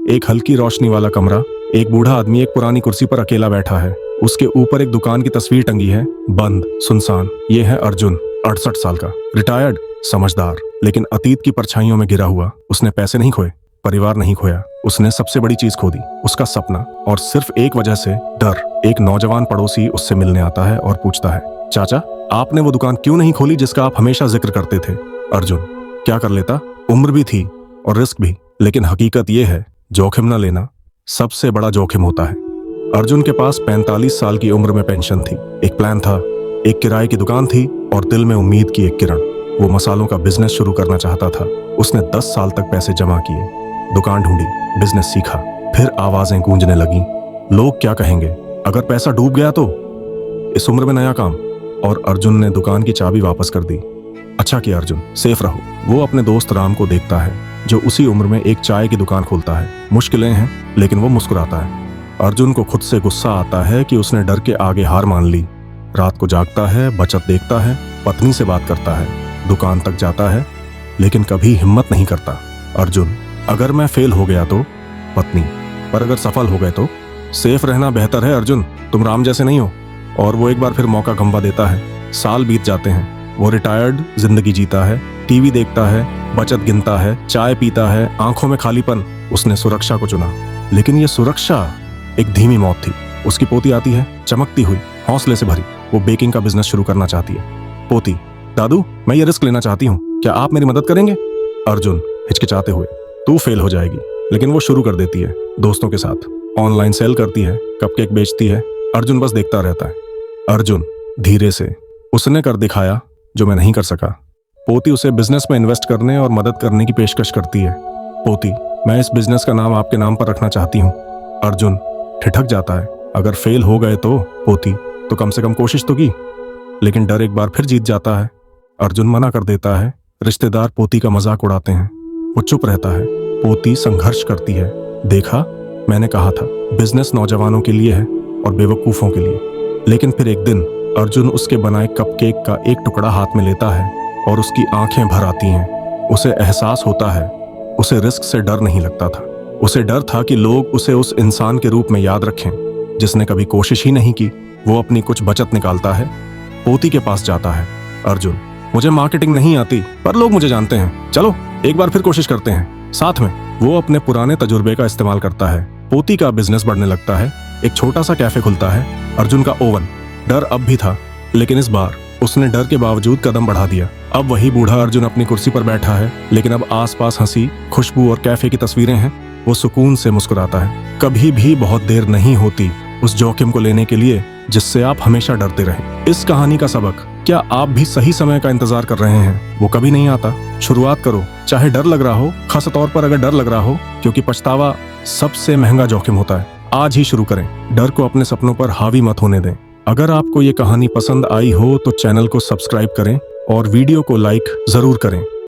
एक हल्की रोशनी वाला कमरा, एक बूढ़ा आदमी एक पुरानी कुर्सी पर अकेला बैठा है। उसके ऊपर एक दुकान की तस्वीर टंगी है, बंद, सुनसान। ये है अर्जुन, 68 साल का, रिटायर्ड, समझदार, लेकिन अतीत की परछाइयों में गिरा हुआ। उसने पैसे नहीं खोए, परिवार नहीं खोया, उसने सबसे बड़ी चीज खो दी, उसका सपना। और सिर्फ एक वजह से, डर। एक नौजवान पड़ोसी उससे मिलने आता है और पूछता है, चाचा, आपने वो दुकान क्यों नहीं खोली जिसका आप हमेशा जिक्र करते थे? अर्जुन, क्या कर लेता? उम्र भी थी और रिस्क भी, लेकिन हकीकत ये है, जोखिम न लेना सबसे बड़ा जोखिम होता है। अर्जुन के पास 45 साल की उम्र में पेंशन थी, एक प्लान था, एक किराए की दुकान थी और दिल में उम्मीद की एक किरण। वो मसालों का बिजनेस शुरू करना चाहता था। उसने 10 साल तक पैसे जमा किए, दुकान ढूंढी, बिजनेस सीखा। फिर आवाजें गूंजने लगी, लोग क्या कहेंगे, अगर पैसा डूब गया तो? इस उम्र में नया काम। और अर्जुन ने दुकान की चाबी वापस कर दी। अच्छा किया अर्जुन, सेफ रहो। वो अपने दोस्त राम को देखता है, जो उसी उम्र में एक चाय की दुकान खोलता है। मुश्किलें हैं, लेकिन वो मुस्कुराता है। अर्जुन को खुद से गुस्सा आता है कि उसने डर के आगे हार मान ली। रात को जागता है, बचत देखता है, पत्नी से बात करता है, दुकान तक जाता है, लेकिन कभी हिम्मत नहीं करता। अर्जुन, अगर मैं फेल हो गया तो? पत्नी, पर अगर सफल हो गए तो? सेफ रहना बेहतर है अर्जुन, तुम राम जैसे नहीं हो। और वो एक बार फिर मौका गंवा देता है। साल बीत जाते हैं, वो रिटायर्ड जिंदगी जीता है, टीवी देखता है, बचत गिनता है, चाय पीता है, आंखों में खालीपन। उसने सुरक्षा को चुना, लेकिन ये सुरक्षा एक धीमी मौत थी। उसकी पोती आती है, चमकती हुई, हौसले से भरी। वो बेकिंग का बिजनेस शुरू करना चाहती है। पोती, दादू, मैं ये रिस्क लेना चाहती हूँ, क्या आप मेरी मदद करेंगे? अर्जुन हिचकिचाते हुए, तू फेल हो जाएगी। लेकिन वो शुरू कर देती है, दोस्तों के साथ ऑनलाइन सेल करती है, कपकेक बेचती है। अर्जुन बस देखता रहता है। अर्जुन धीरे से, उसने कर दिखाया जो मैं नहीं कर सका। पोती उसे बिजनेस में इन्वेस्ट करने और मदद करने की पेशकश करती है। पोती, मैं इस बिजनेस का नाम आपके नाम पर रखना चाहती हूँ। अर्जुन ठिठक जाता है, अगर फेल हो गए तो? पोती, तो कम से कम कोशिश तो की। लेकिन डर एक बार फिर जीत जाता है। अर्जुन मना कर देता है। रिश्तेदार पोती का मजाक उड़ाते हैं, वो चुप रहता है। पोती संघर्ष करती है। देखा, मैंने कहा था, बिजनेस नौजवानों के लिए है और बेवकूफों के लिए। लेकिन फिर एक दिन अर्जुन उसके बनाए कपकेक का एक टुकड़ा हाथ में लेता है और उसकी आंखें भर आती हैं। उसे एहसास होता है, उसे रिस्क से डर नहीं लगता था। उसे डर था कि लोग उसे उस इंसान के रूप में याद रखें जिसने कभी कोशिश ही नहीं की। वो अपनी कुछ बचत निकालता है, पोती के पास जाता है। अर्जुन, मुझे मार्केटिंग नहीं आती, पर लोग मुझे जानते हैं, चलो एक बार फिर कोशिश करते हैं साथ में। वो अपने पुराने तजुर्बे का इस्तेमाल करता है। पोती का बिजनेस बढ़ने लगता है। एक छोटा सा कैफे खुलता है, अर्जुन का ओवन। डर अब भी था, लेकिन इस बार उसने डर के बावजूद कदम बढ़ा दिया। अब वही बूढ़ा अर्जुन अपनी कुर्सी पर बैठा है, लेकिन अब आसपास हंसी, खुशबू और कैफे की तस्वीरें हैं। वो सुकून से मुस्कुराता है। कभी भी बहुत देर नहीं होती उस जोखिम को लेने के लिए जिससे आप हमेशा डरते रहे। इस कहानी का सबक, क्या आप भी सही समय का इंतजार कर रहे हैं? वो कभी नहीं आता। शुरुआत करो, चाहे डर लग रहा हो, खास तौर पर अगर डर लग रहा हो, क्योंकि पछतावा सबसे महंगा जोखिम होता है। आज ही शुरू करें। डर को अपने सपनों पर हावी मत होने दें। अगर आपको ये कहानी पसंद आई हो तो चैनल को सब्सक्राइब करें और वीडियो को लाइक जरूर करें।